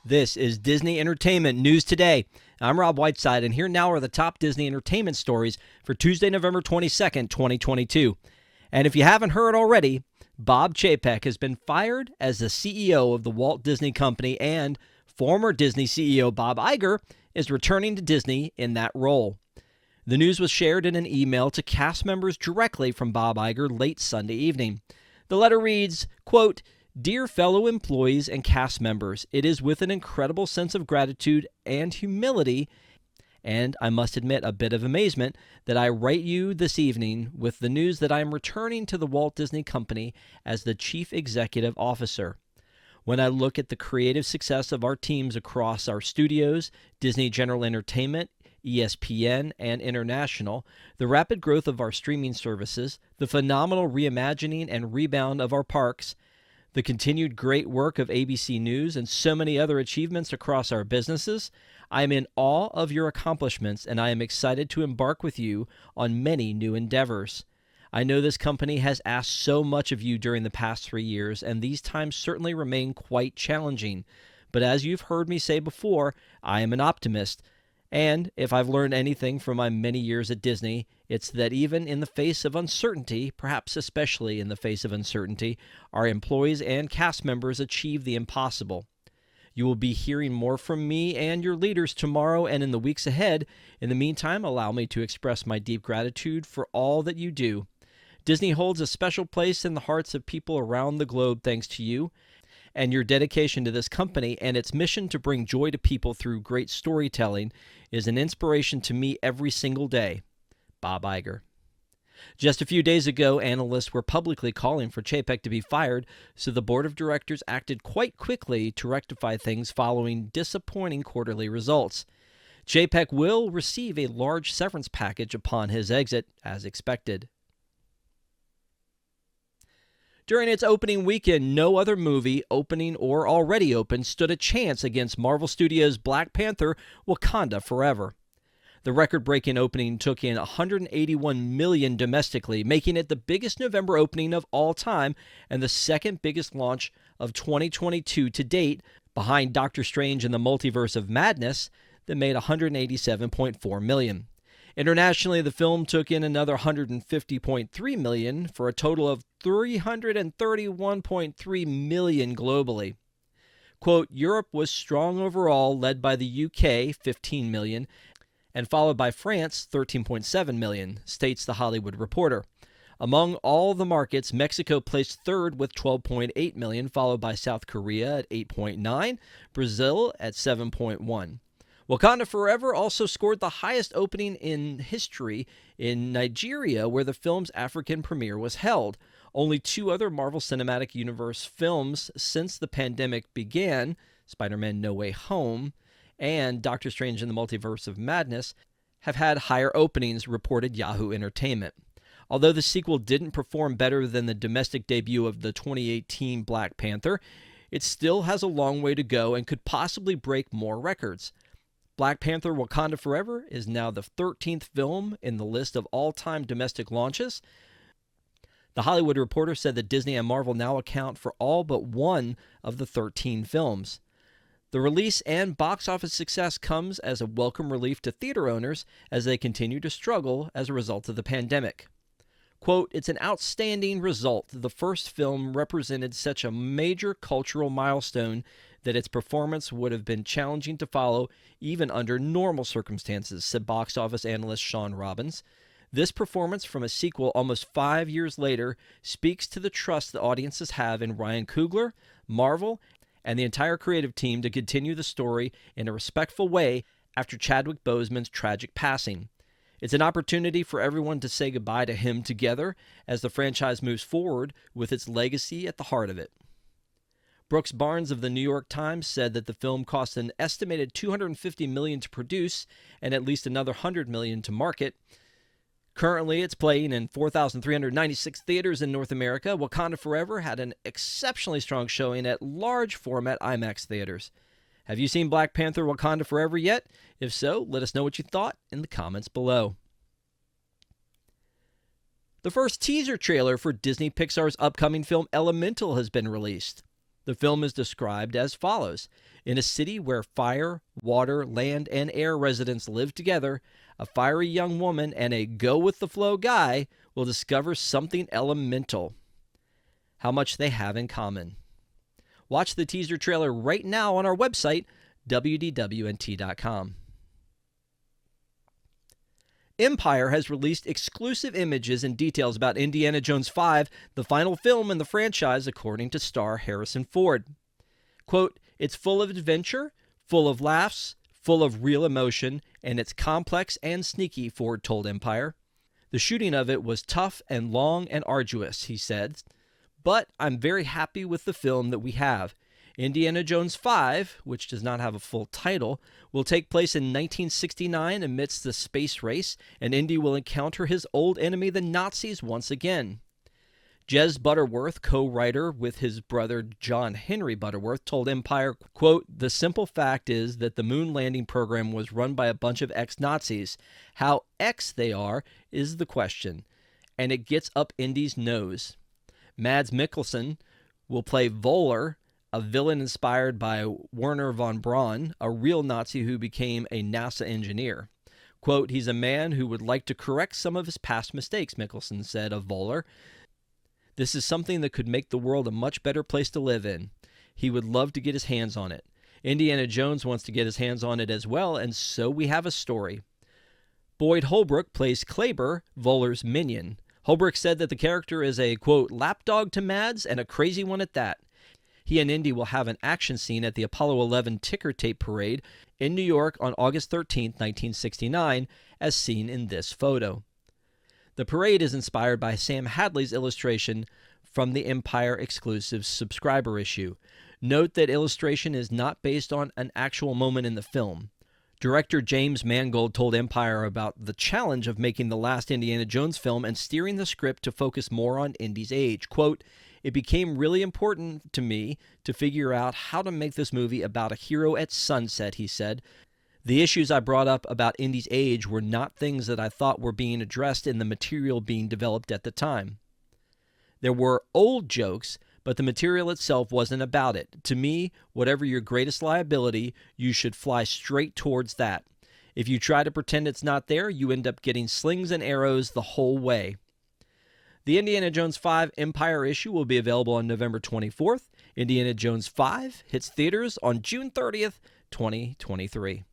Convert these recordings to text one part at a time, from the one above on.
This is Disney Entertainment News Today. I'm Rob Whiteside, and here now are the top Disney entertainment stories for Tuesday, November 22nd, 2022. And if you haven't heard already, Bob Chapek has been fired as the CEO of the Walt Disney Company, and former Disney CEO Bob Iger is returning to Disney in that role. The news was shared in an email to cast members directly from Bob Iger late Sunday evening. The letter reads, quote, "Dear fellow employees and cast members, it is with an incredible sense of gratitude and humility, and I must admit a bit of amazement, that I write you this evening with the news that I am returning to the Walt Disney Company as the Chief Executive Officer. When I look at the creative success of our teams across our studios, Disney General Entertainment, ESPN, and International, the rapid growth of our streaming services, the phenomenal reimagining and rebound of our parks, the continued great work of ABC News, and so many other achievements across our businesses, I am in awe of your accomplishments, and I am excited to embark with you on many new endeavors. I know this company has asked so much of you during the past 3 years, and these times certainly remain quite challenging. But as you've heard me say before, I am an optimist. And if I've learned anything from my many years at Disney, it's that even in the face of uncertainty, perhaps especially in the face of uncertainty, our employees and cast members achieve the impossible. You will be hearing more from me and your leaders tomorrow and in the weeks ahead. In the meantime, allow me to express my deep gratitude for all that you do. Disney holds a special place in the hearts of people around the globe thanks to you, and your dedication to this company and its mission to bring joy to people through great storytelling is an inspiration to me every single day. Bob Iger." Just a few days ago, analysts were publicly calling for Chapek to be fired, so the board of directors acted quite quickly to rectify things following disappointing quarterly results. Chapek will receive a large severance package upon his exit, as expected. During its opening weekend, no other movie, opening or already open, stood a chance against Marvel Studios' Black Panther: Wakanda Forever. The record-breaking opening took in $181 million domestically, making it the biggest November opening of all time and the second biggest launch of 2022 to date, behind Doctor Strange and the Multiverse of Madness, that made $187.4 million. Internationally, the film took in another $150.3 million for a total of $331.3 million globally. Quote, "Europe was strong overall, led by the UK, $15 million, and followed by France, $13.7 million, states The Hollywood Reporter. Among all the markets, Mexico placed third with $12.8 million, followed by South Korea at $8.9, Brazil at $7.1. Wakanda Forever also scored the highest opening in history in Nigeria, where the film's African premiere was held. Only two other Marvel Cinematic Universe films since the pandemic began, Spider-Man No Way Home and Doctor Strange in the Multiverse of Madness, have had higher openings, reported Yahoo Entertainment. Although the sequel didn't perform better than the domestic debut of the 2018 Black Panther, it still has a long way to go and could possibly break more records. Black Panther: Wakanda Forever is now the 13th film in the list of all-time domestic launches. The Hollywood Reporter said that Disney and Marvel now account for all but one of the 13 films. The release and box office success comes as a welcome relief to theater owners as they continue to struggle as a result of the pandemic. Quote, "It's an outstanding result. The first film represented such a major cultural milestone that its performance would have been challenging to follow even under normal circumstances," said box office analyst Sean Robbins. "This performance from a sequel almost 5 years later speaks to the trust the audiences have in Ryan Coogler, Marvel, and the entire creative team to continue the story in a respectful way after Chadwick Boseman's tragic passing. It's an opportunity for everyone to say goodbye to him together as the franchise moves forward with its legacy at the heart of it." Brooks Barnes of the New York Times said that the film cost an estimated $250 million to produce and at least another $100 million to market. Currently, it's playing in 4,396 theaters in North America. Wakanda Forever had an exceptionally strong showing at large format IMAX theaters. Have you seen Black Panther: Wakanda Forever yet? If so, let us know what you thought in the comments below. The first teaser trailer for Disney Pixar's upcoming film Elemental has been released. The film is described as follows. In a city where fire, water, land, and air residents live together, a fiery young woman and a go-with-the-flow guy will discover something elemental. How much they have in common. Watch the teaser trailer right now on our website, wdwnt.com. Empire has released exclusive images and details about Indiana Jones 5, the final film in the franchise, according to star Harrison Ford. Quote, "It's full of adventure, full of laughs, full of real emotion, and it's complex and sneaky," Ford told Empire. "The shooting of it was tough and long and arduous," he said, "but I'm very happy with the film that we have. Indiana Jones 5, which does not have a full title, will take place in 1969 amidst the space race, and Indy will encounter his old enemy, the Nazis, once again." Jez Butterworth, co-writer with his brother John Henry Butterworth, told Empire, quote, "The simple fact is that the moon landing program was run by a bunch of ex-Nazis. How ex they are is the question, and it gets up Indy's nose." Mads Mikkelsen will play Voller, a villain inspired by Werner von Braun, a real Nazi who became a NASA engineer. Quote, "He's a man who would like to correct some of his past mistakes," Mikkelsen said of Voller. "This is something that could make the world a much better place to live in. He would love to get his hands on it. Indiana Jones wants to get his hands on it as well, and so we have a story." Boyd Holbrook plays Kleber, Voller's minion. Holbrook said that the character is a, quote, "lapdog to Mads and a crazy one at that." He and Indy will have an action scene at the Apollo 11 ticker tape parade in New York on August 13, 1969, as seen in this photo. The parade is inspired by Sam Hadley's illustration from the Empire exclusive subscriber issue. Note that illustration is not based on an actual moment in the film. Director James Mangold told Empire about the challenge of making the last Indiana Jones film and steering the script to focus more on Indy's age. Quote, "It became really important to me to figure out how to make this movie about a hero at sunset," he said. "The issues I brought up about Indy's age were not things that I thought were being addressed in the material being developed at the time. There were old jokes, but the material itself wasn't about it. To me, whatever your greatest liability, you should fly straight towards that. If you try to pretend it's not there, you end up getting slings and arrows the whole way." The Indiana Jones 5 Empire issue will be available on November 24th. Indiana Jones 5 hits theaters on June 30th, 2023.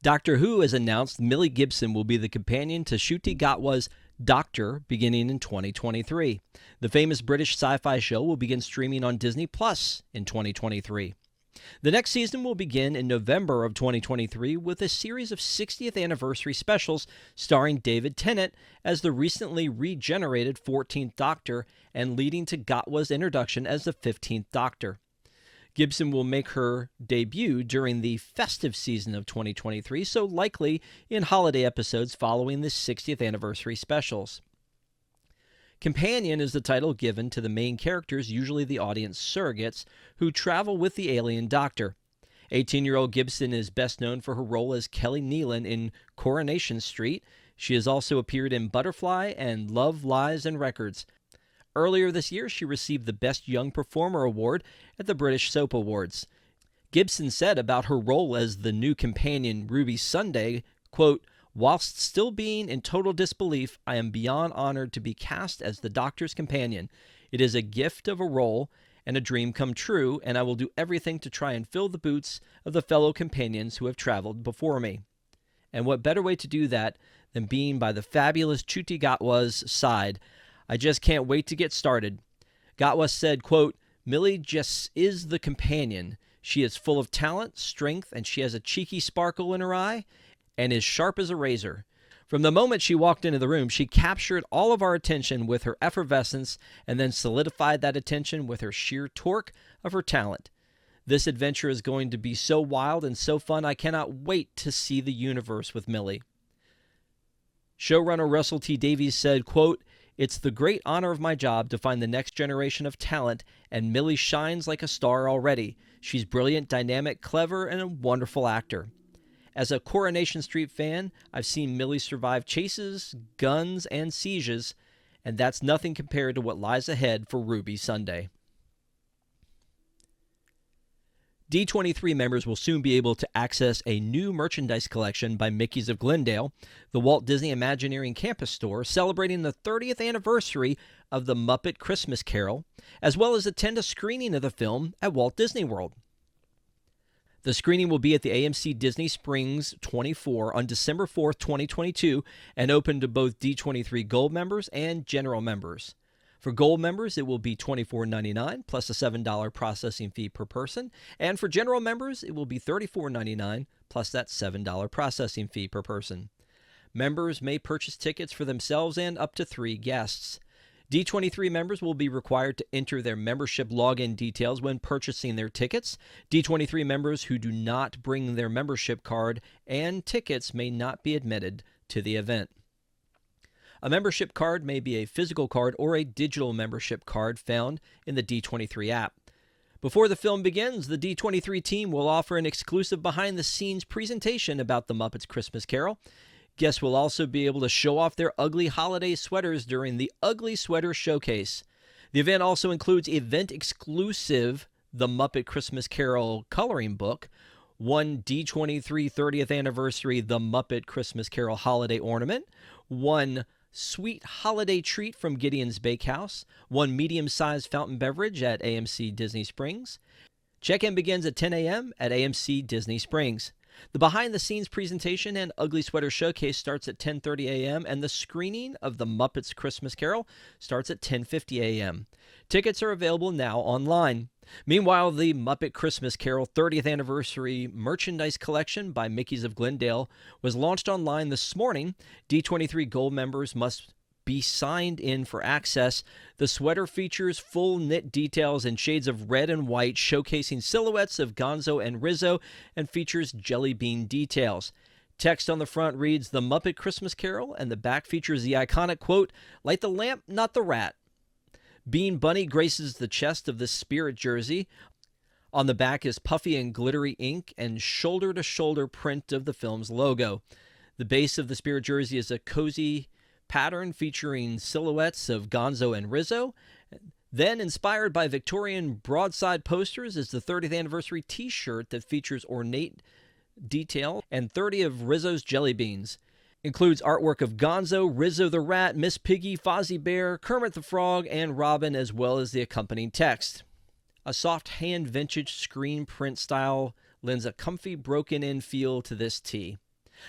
Doctor Who has announced Millie Gibson will be the companion to Ncuti Gatwa's Doctor beginning in 2023. The famous British sci-fi show will begin streaming on Disney Plus in 2023. The next season will begin in November of 2023 with a series of 60th anniversary specials starring David Tennant as the recently regenerated 14th Doctor and leading to Gatwa's introduction as the 15th Doctor. Gibson will make her debut during the festive season of 2023, so likely in holiday episodes following the 60th anniversary specials. Companion is the title given to the main characters, usually the audience surrogates, who travel with the alien doctor. 18-year-old Gibson is best known for her role as Kelly Nealon in Coronation Street. She has also appeared in Butterfly and Love, Lies, and Records. Earlier this year, she received the Best Young Performer award at the British Soap Awards. Gibson said about her role as the new companion, Ruby Sunday, quote, "Whilst still being in total disbelief, I am beyond honored to be cast as the Doctor's companion. It is a gift of a role and a dream come true, and I will do everything to try and fill the boots of the fellow companions who have traveled before me." And what better way to do that than being by the fabulous Ncuti Gatwa's side? "I just can't wait to get started." Gatwa said, quote, "Millie just is the companion. She is full of talent, strength, and she has a cheeky sparkle in her eye and is sharp as a razor. From the moment she walked into the room, she captured all of our attention with her effervescence and then solidified that attention with her sheer torque of her talent. This adventure is going to be so wild and so fun. I cannot wait to see the universe with Millie." Showrunner Russell T. Davies said, quote, "It's the great honor of my job to find the next generation of talent, and Millie shines like a star already. She's brilliant, dynamic, clever, and a wonderful actor. As a Coronation Street fan, I've seen Millie survive chases, guns, and sieges, and that's nothing compared to what lies ahead for Ruby Sunday. D23 members will soon be able to access a new merchandise collection by Mickey's of Glendale, the Walt Disney Imagineering campus store, celebrating the 30th anniversary of the Muppet Christmas Carol, as well as attend a screening of the film at Walt Disney World. The screening will be at the AMC Disney Springs 24 on December 4th, 2022, and open to both D23 Gold members and General members. For Gold members, it will be $24.99 plus a $7 processing fee per person, and for General members, it will be $34.99 plus that $7 processing fee per person. Members may purchase tickets for themselves and up to 3 guests. D23 members will be required to enter their membership login details when purchasing their tickets. D23 members who do not bring their membership card and tickets may not be admitted to the event. A membership card may be a physical card or a digital membership card found in the D23 app. Before the film begins, the D23 team will offer an exclusive behind-the-scenes presentation about the Muppets Christmas Carol. Guests will also be able to show off their ugly holiday sweaters during the Ugly Sweater Showcase. The event also includes event-exclusive The Muppet Christmas Carol coloring book, one D23 30th Anniversary The Muppet Christmas Carol holiday ornament, one sweet holiday treat from Gideon's Bakehouse, one medium-sized fountain beverage at AMC Disney Springs. Check-in begins at 10 a.m. at AMC Disney Springs. The behind-the-scenes presentation and Ugly Sweater Showcase starts at 10:30 a.m., and the screening of The Muppets Christmas Carol starts at 10:50 a.m. Tickets are available now online. Meanwhile, the Muppet Christmas Carol 30th Anniversary Merchandise Collection by Mickey's of Glendale was launched online this morning. D23 Gold members must be signed in for access. The sweater features full knit details in shades of red and white, showcasing silhouettes of Gonzo and Rizzo, and features jelly bean details. Text on the front reads, "The Muppet Christmas Carol," and the back features the iconic quote, "Light the lamp, not the rat." Bean Bunny graces the chest of the Spirit jersey. On the back is puffy and glittery ink and shoulder-to-shoulder print of the film's logo. The base of the Spirit jersey is a cozy pattern featuring silhouettes of Gonzo and Rizzo. Then, inspired by Victorian broadside posters, is the 30th Anniversary t-shirt that features ornate detail and 30 of Rizzo's jelly beans. Includes artwork of Gonzo, Rizzo the Rat, Miss Piggy, Fozzie Bear, Kermit the Frog, and Robin, as well as the accompanying text. A soft hand vintage screen print style lends a comfy broken-in feel to this tee.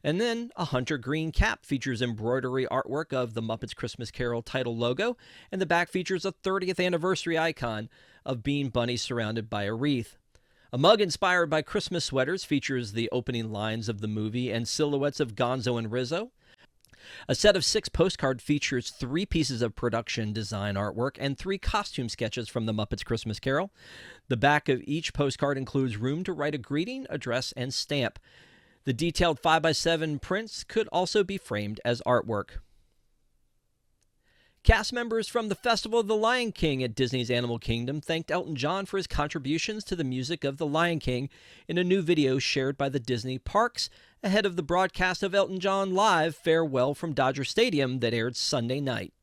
And then a hunter green cap features embroidery artwork of the Muppets Christmas Carol title logo, and the back features a 30th anniversary icon of Bean Bunny surrounded by a wreath. A mug inspired by Christmas sweaters features the opening lines of the movie and silhouettes of Gonzo and Rizzo. A set of 6 postcards features 3 pieces of production design artwork and 3 costume sketches from the Muppets Christmas Carol. The back of each postcard includes room to write a greeting, address, and stamp. The detailed 5x7 prints could also be framed as artwork. Cast members from the Festival of the Lion King at Disney's Animal Kingdom thanked Elton John for his contributions to the music of The Lion King in a new video shared by the Disney parks ahead of the broadcast of Elton John Live Farewell from Dodger Stadium that aired Sunday night.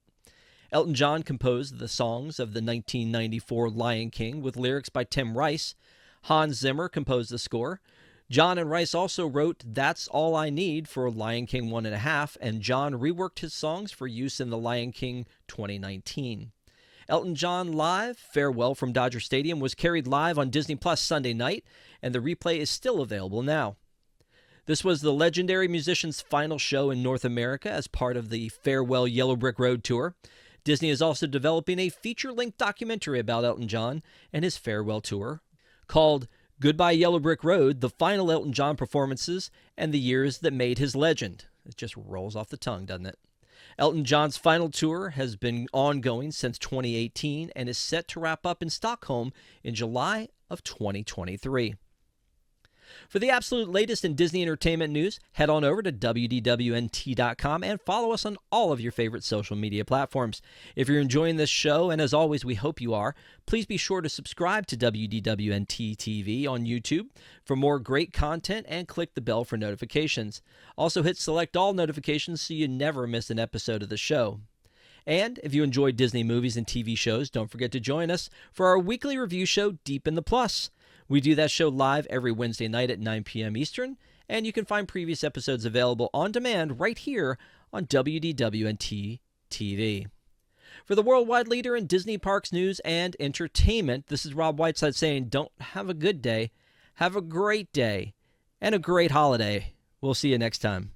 Elton John composed the songs of the 1994 Lion King with lyrics by Tim Rice. Hans Zimmer composed the score. John and Rice also wrote That's All I Need for Lion King 1.5, and John reworked his songs for use in The Lion King 2019. Elton John Live, Farewell from Dodger Stadium, was carried live on Disney Plus Sunday night, and the replay is still available now. This was the legendary musician's final show in North America as part of the Farewell Yellow Brick Road tour. Disney is also developing a feature-length documentary about Elton John and his farewell tour called Goodbye Yellow Brick Road, the final Elton John performances and the years that made his legend. It just rolls off the tongue, doesn't it? Elton John's final tour has been ongoing since 2018 and is set to wrap up in Stockholm in July of 2023. For the absolute latest in Disney entertainment news, head on over to WDWNT.com and follow us on all of your favorite social media platforms. If you're enjoying this show, and as always we hope you are, please be sure to subscribe to WDWNT TV on YouTube for more great content and click the bell for notifications. Also hit select all notifications so you never miss an episode of the show. And if you enjoy Disney movies and TV shows, don't forget to join us for our weekly review show, Deep in the Plus. We do that show live every Wednesday night at 9 p.m. Eastern, and you can find previous episodes available on demand right here on WDWNT TV. For the worldwide leader in Disney parks news and entertainment, this is Rob Whiteside saying, don't have a good day, have a great day, and a great holiday. We'll see you next time.